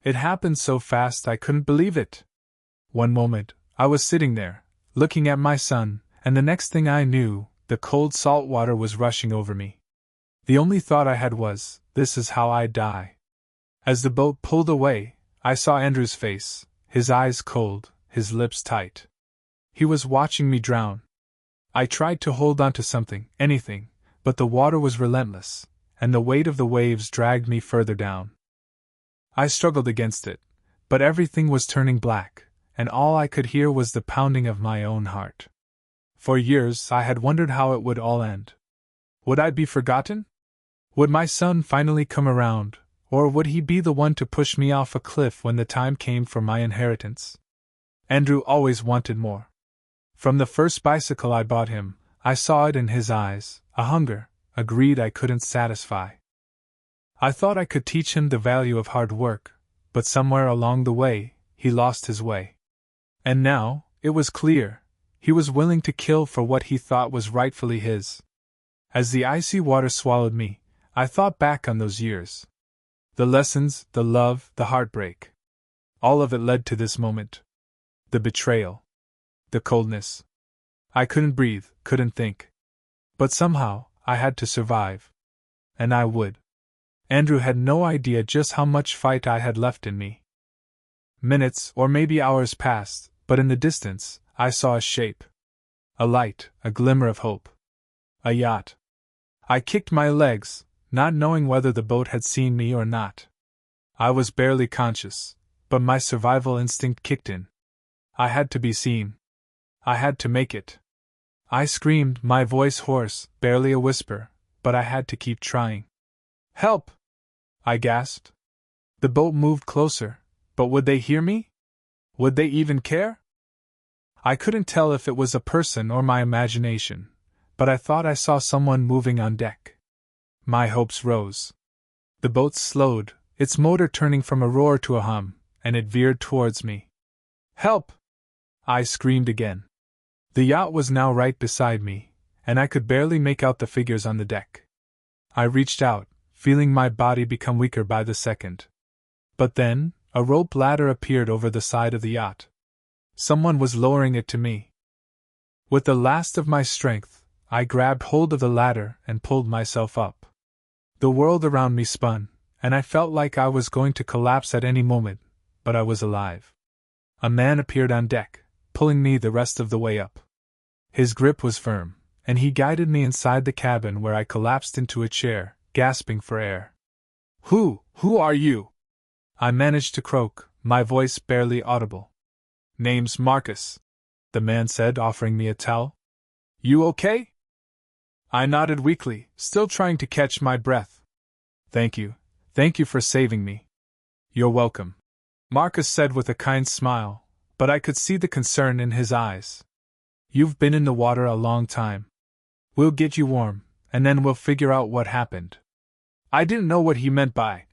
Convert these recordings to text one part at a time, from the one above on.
It happened so fast I couldn't believe it. One moment, I was sitting there, looking at my son, and the next thing I knew, the cold salt water was rushing over me. The only thought I had was, this is how I die. As the boat pulled away, I saw Andrew's face, his eyes cold, his lips tight. He was watching me drown. I tried to hold on to something, anything, but the water was relentless, and the weight of the waves dragged me further down. I struggled against it, but everything was turning black, and all I could hear was the pounding of my own heart. For years I had wondered how it would all end. Would I be forgotten? Would my son finally come around, or would he be the one to push me off a cliff when the time came for my inheritance? Andrew always wanted more. From the first bicycle I bought him, I saw it in his eyes, a hunger, a greed I couldn't satisfy. I thought I could teach him the value of hard work, but somewhere along the way, he lost his way. And now, it was clear, he was willing to kill for what he thought was rightfully his. As the icy water swallowed me, I thought back on those years. The lessons, the love, the heartbreak. All of it led to this moment. The betrayal. The coldness. I couldn't breathe, couldn't think. But somehow, I had to survive. And I would. Andrew had no idea just how much fight I had left in me. Minutes, or maybe hours passed, but in the distance, I saw a shape. A light, a glimmer of hope. A yacht. I kicked my legs, not knowing whether the boat had seen me or not. I was barely conscious, but my survival instinct kicked in. I had to be seen. I had to make it. I screamed, my voice hoarse, barely a whisper, but I had to keep trying. Help! I gasped. The boat moved closer, but would they hear me? Would they even care? I couldn't tell if it was a person or my imagination, but I thought I saw someone moving on deck. My hopes rose. The boat slowed, its motor turning from a roar to a hum, and it veered towards me. Help! I screamed again. The yacht was now right beside me, and I could barely make out the figures on the deck. I reached out, feeling my body become weaker by the second. But then, a rope ladder appeared over the side of the yacht. Someone was lowering it to me. With the last of my strength, I grabbed hold of the ladder and pulled myself up. The world around me spun, and I felt like I was going to collapse at any moment, but I was alive. A man appeared on deck, pulling me the rest of the way up. His grip was firm, and he guided me inside the cabin where I collapsed into a chair, gasping for air. Who are you? I managed to croak, my voice barely audible. Name's Marcus, the man said, offering me a towel. You okay? I nodded weakly, still trying to catch my breath. Thank you for saving me. You're welcome, Marcus said with a kind smile, but I could see the concern in his eyes. You've been in the water a long time. We'll get you warm, and then we'll figure out what happened. I didn't know what he meant by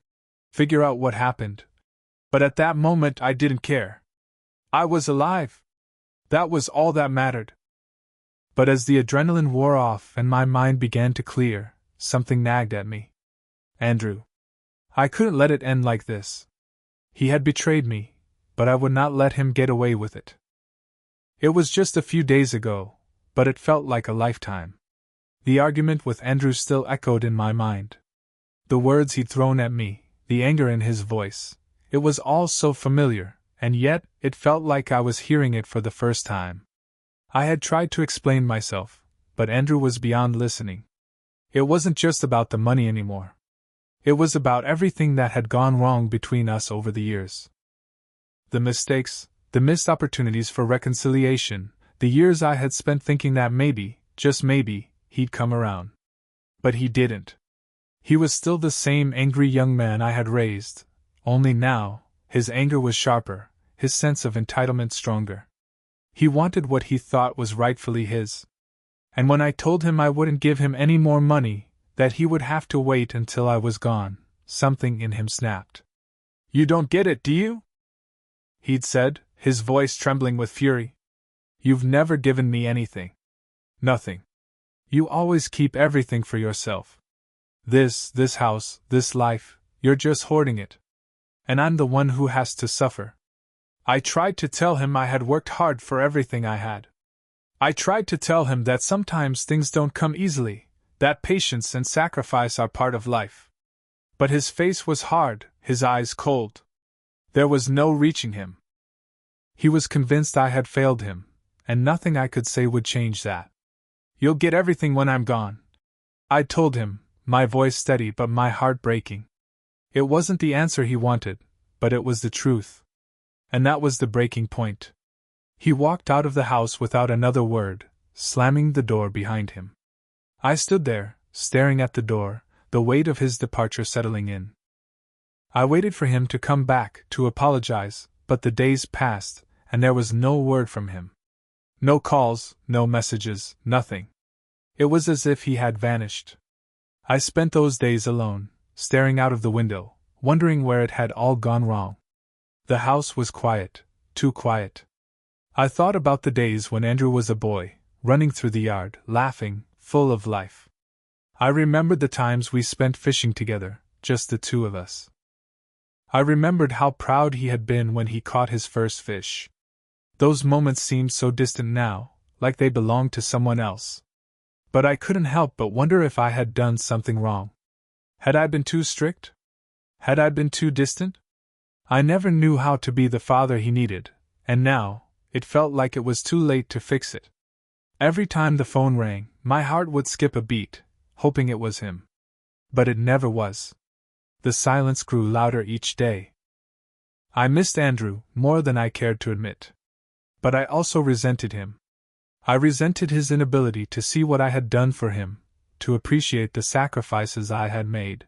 figure out what happened, but at that moment I didn't care. I was alive. That was all that mattered. But as the adrenaline wore off and my mind began to clear, something nagged at me. Andrew. I couldn't let it end like this. He had betrayed me, but I would not let him get away with it. It was just a few days ago, but it felt like a lifetime. The argument with Andrew still echoed in my mind. The words he'd thrown at me, the anger in his voice, it was all so familiar, and yet it felt like I was hearing it for the first time. I had tried to explain myself, but Andrew was beyond listening. It wasn't just about the money anymore. It was about everything that had gone wrong between us over the years. The mistakes, the missed opportunities for reconciliation, the years I had spent thinking that maybe, just maybe, he'd come around. But he didn't. He was still the same angry young man I had raised, only now, his anger was sharper, his sense of entitlement stronger. He wanted what he thought was rightfully his. And when I told him I wouldn't give him any more money, that he would have to wait until I was gone, something in him snapped. You don't get it, do you? He'd said, his voice trembling with fury. You've never given me anything. Nothing. You always keep everything for yourself. This house, this life, you're just hoarding it. And I'm the one who has to suffer. I tried to tell him I had worked hard for everything I had. I tried to tell him that sometimes things don't come easily, that patience and sacrifice are part of life. But his face was hard, his eyes cold. There was no reaching him. He was convinced I had failed him, and nothing I could say would change that. "You'll get everything when I'm gone," I told him, my voice steady but my heart breaking. It wasn't the answer he wanted, but it was the truth. And that was the breaking point. He walked out of the house without another word, slamming the door behind him. I stood there, staring at the door, the weight of his departure settling in. I waited for him to come back, to apologize, but the days passed, and there was no word from him. No calls, no messages, nothing. It was as if he had vanished. I spent those days alone, staring out of the window, wondering where it had all gone wrong. The house was quiet, too quiet. I thought about the days when Andrew was a boy, running through the yard, laughing, full of life. I remembered the times we spent fishing together, just the two of us. I remembered how proud he had been when he caught his first fish. Those moments seemed so distant now, like they belonged to someone else. But I couldn't help but wonder if I had done something wrong. Had I been too strict? Had I been too distant? I never knew how to be the father he needed, and now, it felt like it was too late to fix it. Every time the phone rang, my heart would skip a beat, hoping it was him. But it never was. The silence grew louder each day. I missed Andrew more than I cared to admit. But I also resented him. I resented his inability to see what I had done for him, to appreciate the sacrifices I had made.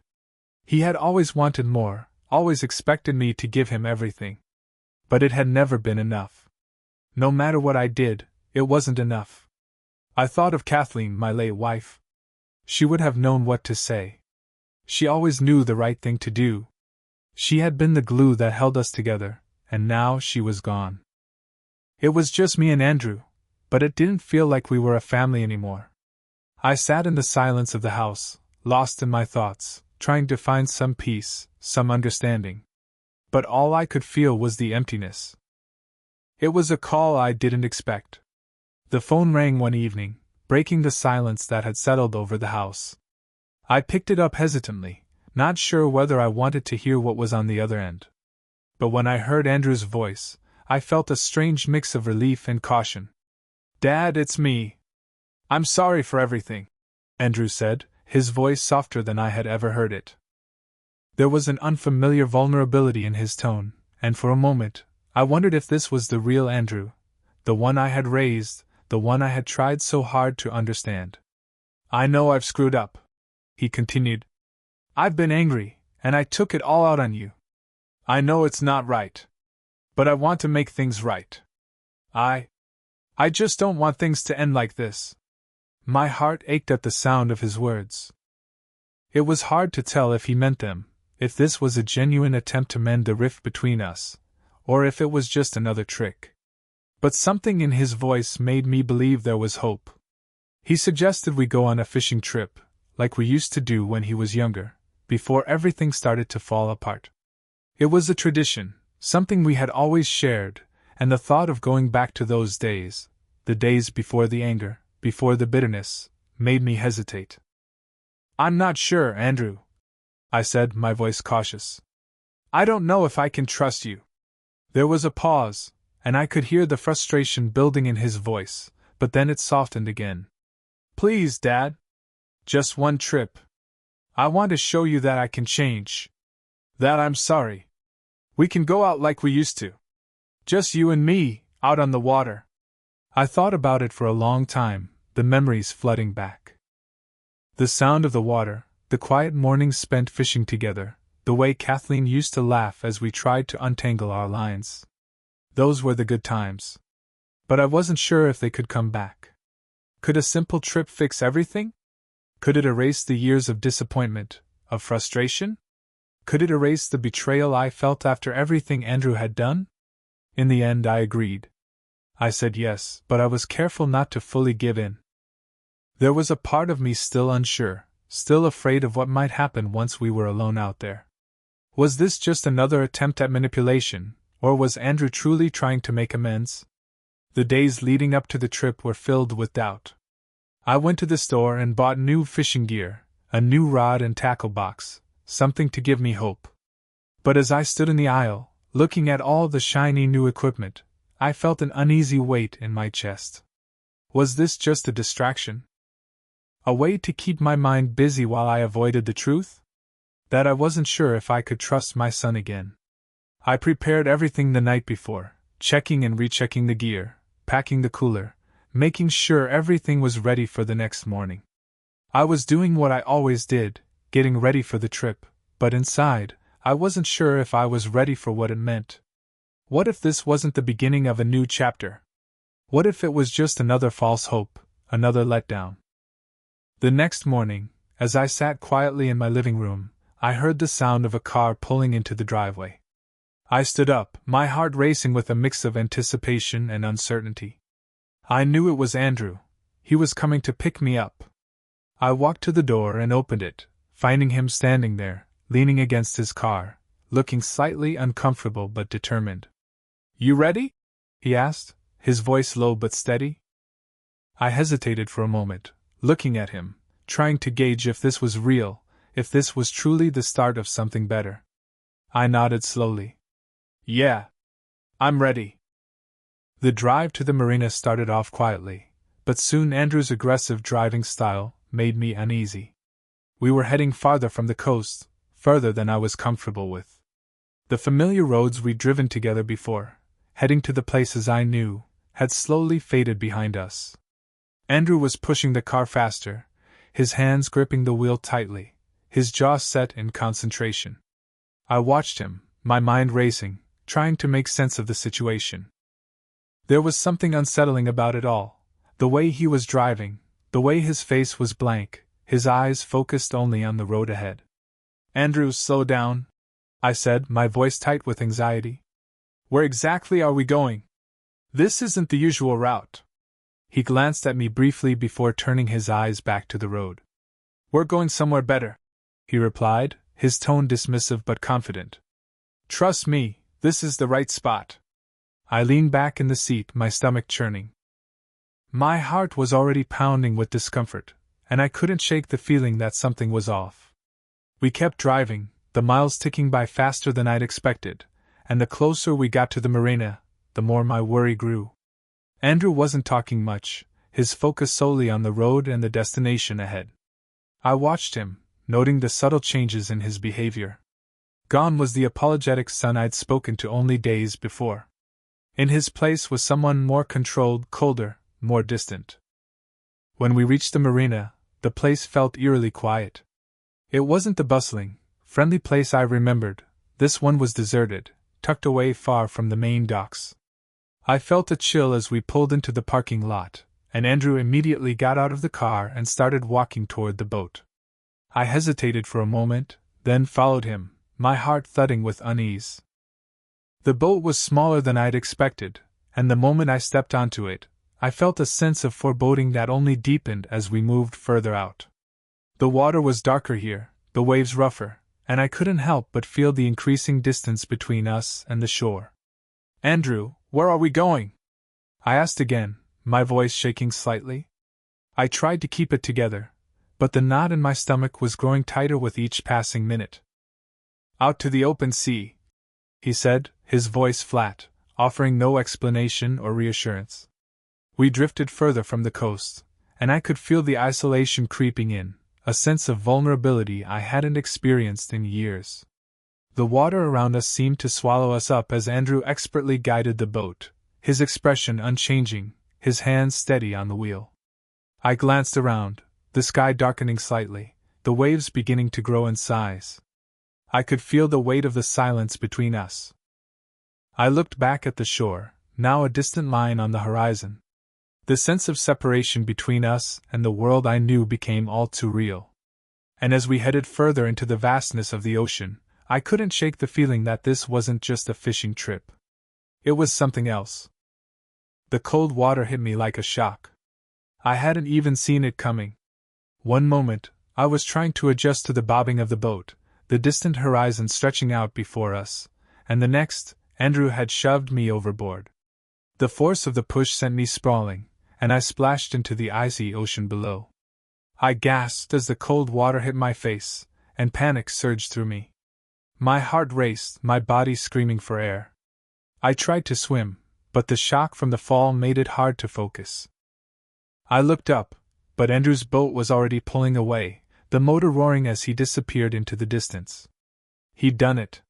He had always wanted more, always expected me to give him everything. But it had never been enough. No matter what I did, it wasn't enough. I thought of Kathleen, my late wife. She would have known what to say. She always knew the right thing to do. She had been the glue that held us together, and now she was gone. It was just me and Andrew, but it didn't feel like we were a family anymore. I sat in the silence of the house, lost in my thoughts, trying to find some peace, some understanding. But all I could feel was the emptiness. It was a call I didn't expect. The phone rang one evening, breaking the silence that had settled over the house. I picked it up hesitantly, not sure whether I wanted to hear what was on the other end. But when I heard Andrew's voice, I felt a strange mix of relief and caution. "Dad, it's me. I'm sorry for everything," Andrew said, his voice softer than I had ever heard it. There was an unfamiliar vulnerability in his tone, and for a moment, I wondered if this was the real Andrew, the one I had raised, the one I had tried so hard to understand. "I know I've screwed up," he continued. "I've been angry, and I took it all out on you. I know it's not right. But I want to make things right. I just don't want things to end like this." My heart ached at the sound of his words. It was hard to tell if he meant them, if this was a genuine attempt to mend the rift between us, or if it was just another trick. But something in his voice made me believe there was hope. He suggested we go on a fishing trip, like we used to do when he was younger, before everything started to fall apart. It was a tradition, something we had always shared, and the thought of going back to those days, the days before the anger, before the bitterness, made me hesitate. "I'm not sure, Andrew," I said, my voice cautious. "I don't know if I can trust you." There was a pause, and I could hear the frustration building in his voice, but then it softened again. "Please, Dad. Just one trip. I want to show you that I can change. That I'm sorry. We can go out like we used to. Just you and me, out on the water." I thought about it for a long time, the memories flooding back. The sound of the water, the quiet mornings spent fishing together, the way Kathleen used to laugh as we tried to untangle our lines. Those were the good times. But I wasn't sure if they could come back. Could a simple trip fix everything? Could it erase the years of disappointment, of frustration? Could it erase the betrayal I felt after everything Andrew had done? In the end, I agreed. I said yes, but I was careful not to fully give in. There was a part of me still unsure, still afraid of what might happen once we were alone out there. Was this just another attempt at manipulation, or was Andrew truly trying to make amends? The days leading up to the trip were filled with doubt. I went to the store and bought new fishing gear, a new rod and tackle box, something to give me hope. But as I stood in the aisle, looking at all the shiny new equipment, I felt an uneasy weight in my chest. Was this just a distraction? A way to keep my mind busy while I avoided the truth? That I wasn't sure if I could trust my son again. I prepared everything the night before, checking and rechecking the gear, packing the cooler, making sure everything was ready for the next morning. I was doing what I always did, getting ready for the trip, but inside, I wasn't sure if I was ready for what it meant. What if this wasn't the beginning of a new chapter? What if it was just another false hope, another letdown? The next morning, as I sat quietly in my living room, I heard the sound of a car pulling into the driveway. I stood up, my heart racing with a mix of anticipation and uncertainty. I knew it was Andrew. He was coming to pick me up. I walked to the door and opened it, finding him standing there, leaning against his car, looking slightly uncomfortable but determined. "You ready?" he asked, his voice low but steady. I hesitated for a moment, looking at him, trying to gauge if this was real, if this was truly the start of something better. I nodded slowly. "Yeah. I'm ready." The drive to the marina started off quietly, but soon Andrew's aggressive driving style made me uneasy. We were heading farther from the coast, further than I was comfortable with. The familiar roads we'd driven together before, heading to the places I knew, had slowly faded behind us. Andrew was pushing the car faster, his hands gripping the wheel tightly, his jaw set in concentration. I watched him, my mind racing, trying to make sense of the situation. There was something unsettling about it all, the way he was driving, the way his face was blank, his eyes focused only on the road ahead. "Andrew, slow down," I said, my voice tight with anxiety. "Where exactly are we going? This isn't the usual route." He glanced at me briefly before turning his eyes back to the road. "We're going somewhere better," he replied, his tone dismissive but confident. "Trust me, this is the right spot." I leaned back in the seat, my stomach churning. My heart was already pounding with discomfort, and I couldn't shake the feeling that something was off. We kept driving, the miles ticking by faster than I'd expected, and the closer we got to the marina, the more my worry grew. Andrew wasn't talking much, his focus solely on the road and the destination ahead. I watched him, noting the subtle changes in his behavior. Gone was the apologetic son I'd spoken to only days before. In his place was someone more controlled, colder, more distant. When we reached the marina, the place felt eerily quiet. It wasn't the bustling, friendly place I remembered. This one was deserted, tucked away far from the main docks. I felt a chill as we pulled into the parking lot, and Andrew immediately got out of the car and started walking toward the boat. I hesitated for a moment, then followed him, my heart thudding with unease. The boat was smaller than I'd expected, and the moment I stepped onto it, I felt a sense of foreboding that only deepened as we moved further out. The water was darker here, the waves rougher, and I couldn't help but feel the increasing distance between us and the shore. "Andrew, where are we going?" I asked again, my voice shaking slightly. I tried to keep it together, but the knot in my stomach was growing tighter with each passing minute. "Out to the open sea," he said, his voice flat, offering no explanation or reassurance. We drifted further from the coast, and I could feel the isolation creeping in, a sense of vulnerability I hadn't experienced in years. The water around us seemed to swallow us up as Andrew expertly guided the boat, his expression unchanging, his hands steady on the wheel. I glanced around, the sky darkening slightly, the waves beginning to grow in size. I could feel the weight of the silence between us. I looked back at the shore, now a distant line on the horizon. The sense of separation between us and the world I knew became all too real. And as we headed further into the vastness of the ocean, I couldn't shake the feeling that this wasn't just a fishing trip. It was something else. The cold water hit me like a shock. I hadn't even seen it coming. One moment, I was trying to adjust to the bobbing of the boat, the distant horizon stretching out before us, and the next, Andrew had shoved me overboard. The force of the push sent me sprawling, and I splashed into the icy ocean below. I gasped as the cold water hit my face, and panic surged through me. My heart raced, my body screaming for air. I tried to swim, but the shock from the fall made it hard to focus. I looked up, but Andrew's boat was already pulling away, the motor roaring as he disappeared into the distance. He'd done it.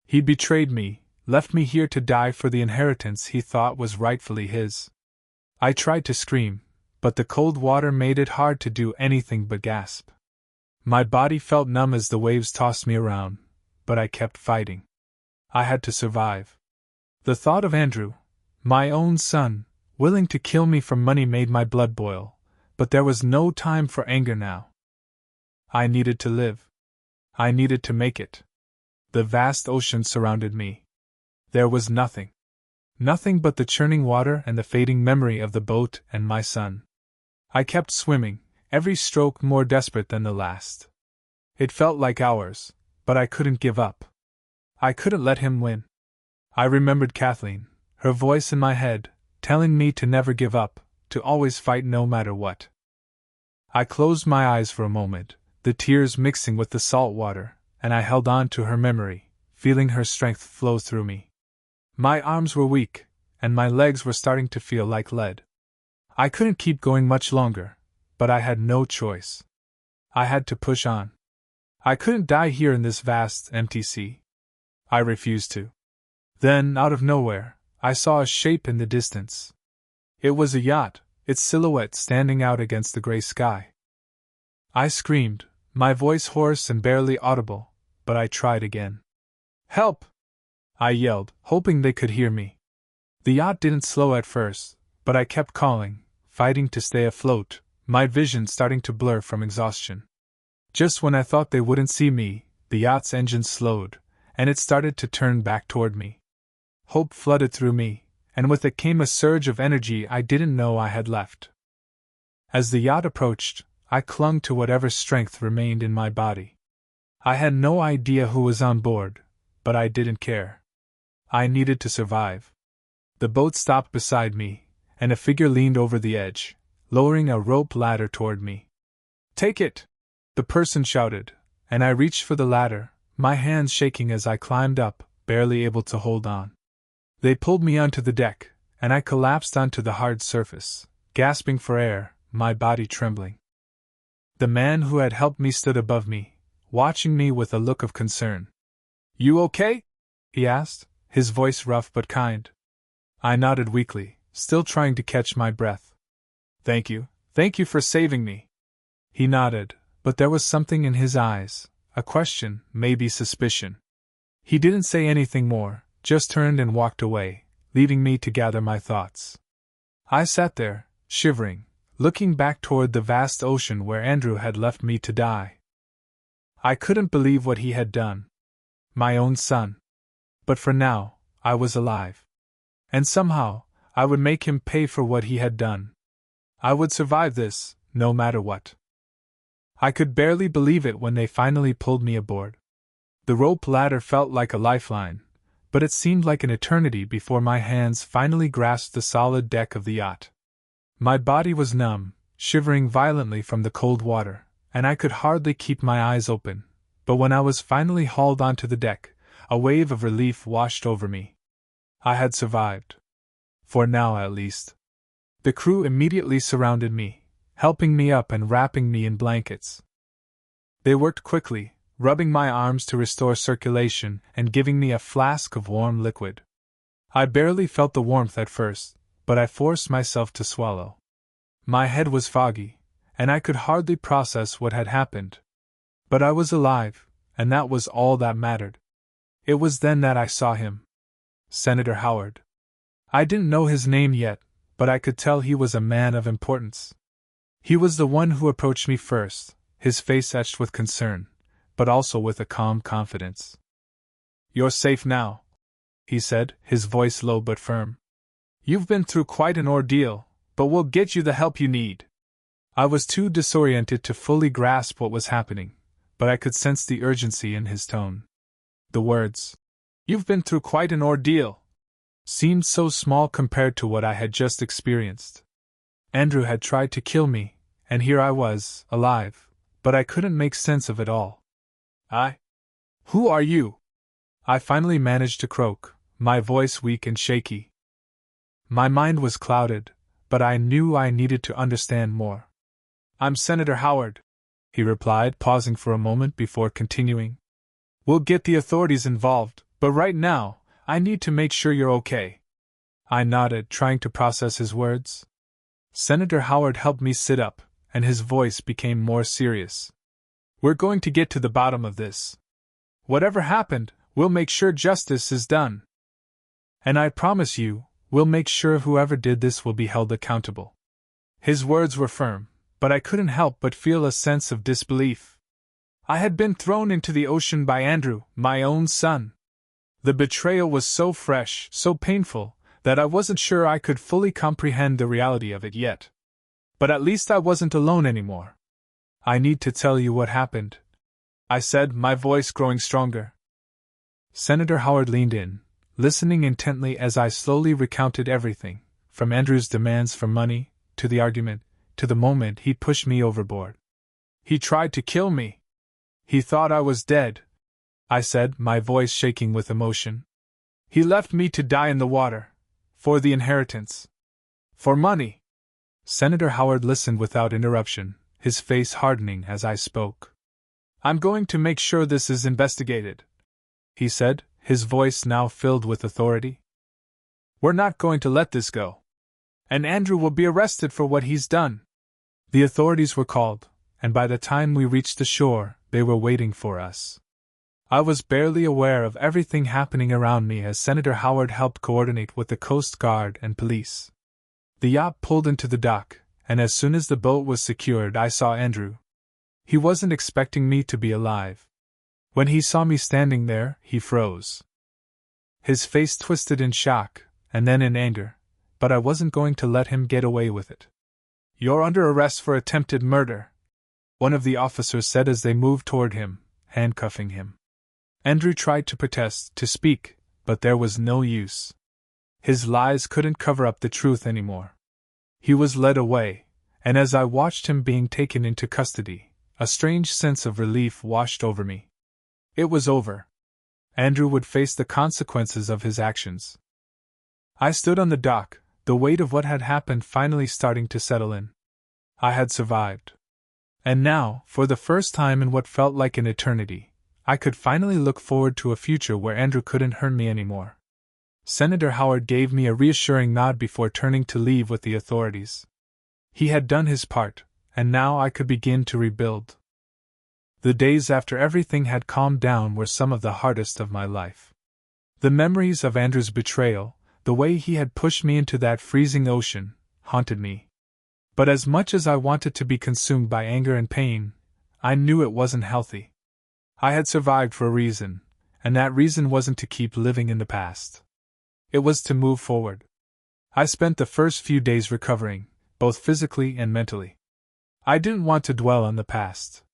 He'd betrayed me, left me here to die for the inheritance he thought was rightfully his. I tried to scream, but the cold water made it hard to do anything but gasp. My body felt numb as the waves tossed me around, but I kept fighting. I had to survive. The thought of Andrew, my own son, willing to kill me for money made my blood boil, but there was no time for anger now. I needed to live. I needed to make it. The vast ocean surrounded me. There was nothing. Nothing but the churning water and the fading memory of the boat and my son. I kept swimming, every stroke more desperate than the last. It felt like hours, but I couldn't give up. I couldn't let him win. I remembered Kathleen, her voice in my head, telling me to never give up, to always fight no matter what. I closed my eyes for a moment, the tears mixing with the salt water, and I held on to her memory, feeling her strength flow through me. My arms were weak, and my legs were starting to feel like lead. I couldn't keep going much longer, but I had no choice. I had to push on. I couldn't die here in this vast, empty sea. I refused to. Then, out of nowhere, I saw a shape in the distance. It was a yacht, its silhouette standing out against the gray sky. I screamed, my voice hoarse and barely audible, but I tried again. "Help!" I yelled, hoping they could hear me. The yacht didn't slow at first, but I kept calling, fighting to stay afloat, my vision starting to blur from exhaustion. Just when I thought they wouldn't see me, the yacht's engine slowed, and it started to turn back toward me. Hope flooded through me, and with it came a surge of energy I didn't know I had left. As the yacht approached, I clung to whatever strength remained in my body. I had no idea who was on board, but I didn't care. I needed to survive. The boat stopped beside me, and a figure leaned over the edge, lowering a rope ladder toward me. "Take it!" the person shouted, and I reached for the ladder, my hands shaking as I climbed up, barely able to hold on. They pulled me onto the deck, and I collapsed onto the hard surface, gasping for air, my body trembling. The man who had helped me stood above me, watching me with a look of concern. "You okay?" he asked, his voice rough but kind. I nodded weakly, still trying to catch my breath. Thank you for saving me." He nodded, but there was something in his eyes, a question, maybe suspicion. He didn't say anything more, just turned and walked away, leaving me to gather my thoughts. I sat there, shivering, looking back toward the vast ocean where Andrew had left me to die. I couldn't believe what he had done. My own son. But for now, I was alive. And somehow, I would make him pay for what he had done. I would survive this, no matter what. I could barely believe it when they finally pulled me aboard. The rope ladder felt like a lifeline, but it seemed like an eternity before my hands finally grasped the solid deck of the yacht. My body was numb, shivering violently from the cold water, and I could hardly keep my eyes open, but when I was finally hauled onto the deck, a wave of relief washed over me. I had survived. For now, at least. The crew immediately surrounded me, helping me up and wrapping me in blankets. They worked quickly, rubbing my arms to restore circulation and giving me a flask of warm liquid. I barely felt the warmth at first, but I forced myself to swallow. My head was foggy, and I could hardly process what had happened. But I was alive, and that was all that mattered. It was then that I saw him. Senator Howard. I didn't know his name yet, but I could tell he was a man of importance. He was the one who approached me first, his face etched with concern, but also with a calm confidence. "You're safe now," he said, his voice low but firm. "You've been through quite an ordeal, but we'll get you the help you need." I was too disoriented to fully grasp what was happening, but I could sense the urgency in his tone. The words, "You've been through quite an ordeal," seemed so small compared to what I had just experienced. Andrew had tried to kill me, and here I was, alive, but I couldn't make sense of it all. Who are you?" I finally managed to croak, my voice weak and shaky. My mind was clouded, but I knew I needed to understand more. "I'm Senator Howard," he replied, pausing for a moment before continuing. "We'll get the authorities involved, but right now, I need to make sure you're okay." I nodded, trying to process his words. Senator Howard helped me sit up, and his voice became more serious. "We're going to get to the bottom of this. Whatever happened, we'll make sure justice is done. And I promise you, we'll make sure whoever did this will be held accountable." His words were firm, but I couldn't help but feel a sense of disbelief. I had been thrown into the ocean by Andrew, my own son. The betrayal was so fresh, so painful, that I wasn't sure I could fully comprehend the reality of it yet. But at least I wasn't alone anymore. "I need to tell you what happened," I said, my voice growing stronger. Senator Howard leaned in, listening intently as I slowly recounted everything, from Andrew's demands for money, to the argument, to the moment he'd pushed me overboard. "He tried to kill me. He thought I was dead," I said, my voice shaking with emotion. "He left me to die in the water. For the inheritance. For money." Senator Howard listened without interruption, his face hardening as I spoke. "I'm going to make sure this is investigated," he said, his voice now filled with authority. "We're not going to let this go. And Andrew will be arrested for what he's done." The authorities were called, and by the time we reached the shore, they were waiting for us. I was barely aware of everything happening around me as Senator Howard helped coordinate with the Coast Guard and police. The yacht pulled into the dock, and as soon as the boat was secured, I saw Andrew. He wasn't expecting me to be alive. When he saw me standing there, he froze. His face twisted in shock, and then in anger, but I wasn't going to let him get away with it. "You're under arrest for attempted murder," one of the officers said as they moved toward him, handcuffing him. Andrew tried to protest, to speak, but there was no use. His lies couldn't cover up the truth anymore. He was led away, and as I watched him being taken into custody, a strange sense of relief washed over me. It was over. Andrew would face the consequences of his actions. I stood on the dock, the weight of what had happened finally starting to settle in. I had survived. And now, for the first time in what felt like an eternity, I could finally look forward to a future where Andrew couldn't hurt me anymore. Senator Howard gave me a reassuring nod before turning to leave with the authorities. He had done his part, and now I could begin to rebuild. The days after everything had calmed down were some of the hardest of my life. The memories of Andrew's betrayal, the way he had pushed me into that freezing ocean, haunted me. But as much as I wanted to be consumed by anger and pain, I knew it wasn't healthy. I had survived for a reason, and that reason wasn't to keep living in the past. It was to move forward. I spent the first few days recovering, both physically and mentally. I didn't want to dwell on the past.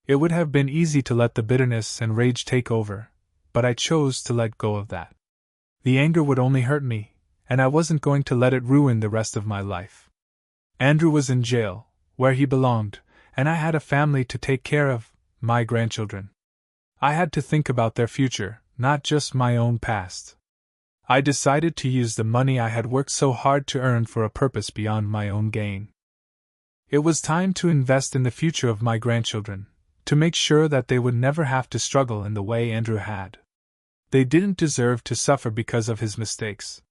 It would have been easy to let the bitterness and rage take over, but I chose to let go of that. The anger would only hurt me, and I wasn't going to let it ruin the rest of my life. Andrew was in jail, where he belonged, and I had a family to take care of, my grandchildren. I had to think about their future, not just my own past. I decided to use the money I had worked so hard to earn for a purpose beyond my own gain. It was time to invest in the future of my grandchildren, to make sure that they would never have to struggle in the way Andrew had. They didn't deserve to suffer because of his mistakes.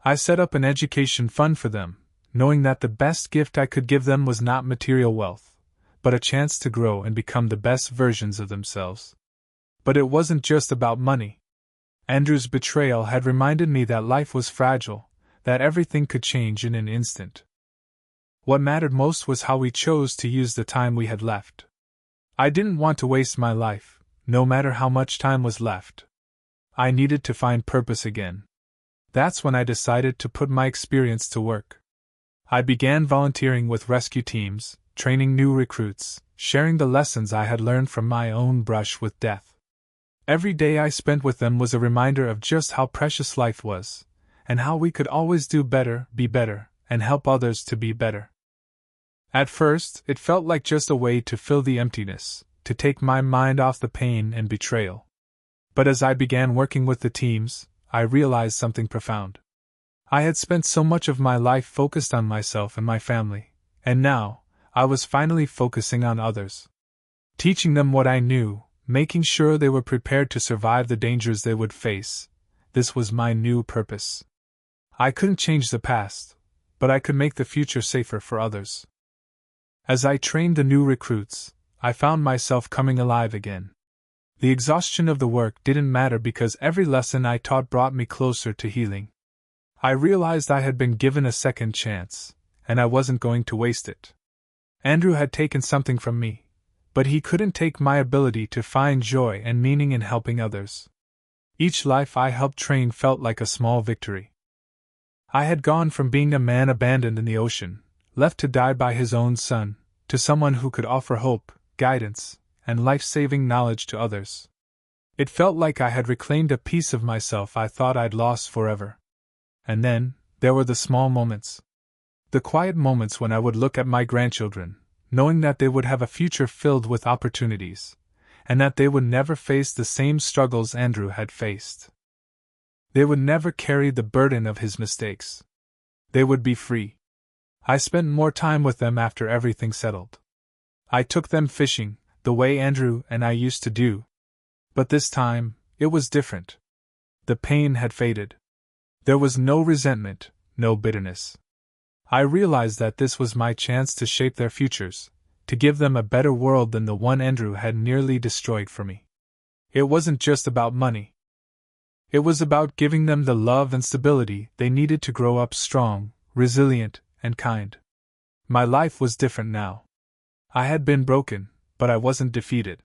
I set up an education fund for them, knowing that the best gift I could give them was not material wealth, but a chance to grow and become the best versions of themselves. But it wasn't just about money. Andrew's betrayal had reminded me that life was fragile, that everything could change in an instant. What mattered most was how we chose to use the time we had left. I didn't want to waste my life, no matter how much time was left. I needed to find purpose again. That's when I decided to put my experience to work. I began volunteering with rescue teams, training new recruits, sharing the lessons I had learned from my own brush with death. Every day I spent with them was a reminder of just how precious life was, and how we could always do better, be better, and help others to be better. At first, it felt like just a way to fill the emptiness, to take my mind off the pain and betrayal. But as I began working with the teams, I realized something profound. I had spent so much of my life focused on myself and my family, and now, I was finally focusing on others. Teaching them what I knew, making sure they were prepared to survive the dangers they would face. This was my new purpose. I couldn't change the past, but I could make the future safer for others. As I trained the new recruits, I found myself coming alive again. The exhaustion of the work didn't matter because every lesson I taught brought me closer to healing. I realized I had been given a second chance, and I wasn't going to waste it. Andrew had taken something from me, but he couldn't take my ability to find joy and meaning in helping others. Each life I helped train felt like a small victory. I had gone from being a man abandoned in the ocean, left to die by his own son, to someone who could offer hope, guidance, and life-saving knowledge to others. It felt like I had reclaimed a piece of myself I thought I'd lost forever. And then, there were the small moments. The quiet moments when I would look at my grandchildren, knowing that they would have a future filled with opportunities, and that they would never face the same struggles Andrew had faced. They would never carry the burden of his mistakes. They would be free. I spent more time with them after everything settled. I took them fishing, the way Andrew and I used to do. But this time, it was different. The pain had faded. There was no resentment, no bitterness. I realized that this was my chance to shape their futures, to give them a better world than the one Andrew had nearly destroyed for me. It wasn't just about money. It was about giving them the love and stability they needed to grow up strong, resilient, and kind. My life was different now. I had been broken, but I wasn't defeated.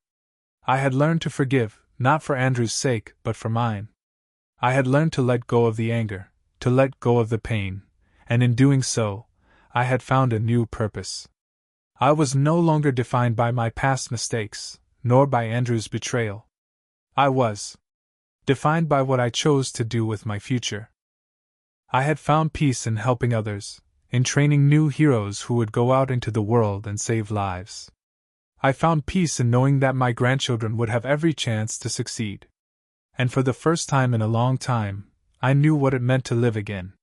I had learned to forgive, not for Andrew's sake, but for mine. I had learned to let go of the anger, to let go of the pain, and in doing so, I had found a new purpose. I was no longer defined by my past mistakes, nor by Andrew's betrayal. I was defined by what I chose to do with my future. I had found peace in helping others, in training new heroes who would go out into the world and save lives. I found peace in knowing that my grandchildren would have every chance to succeed. And for the first time in a long time, I knew what it meant to live again.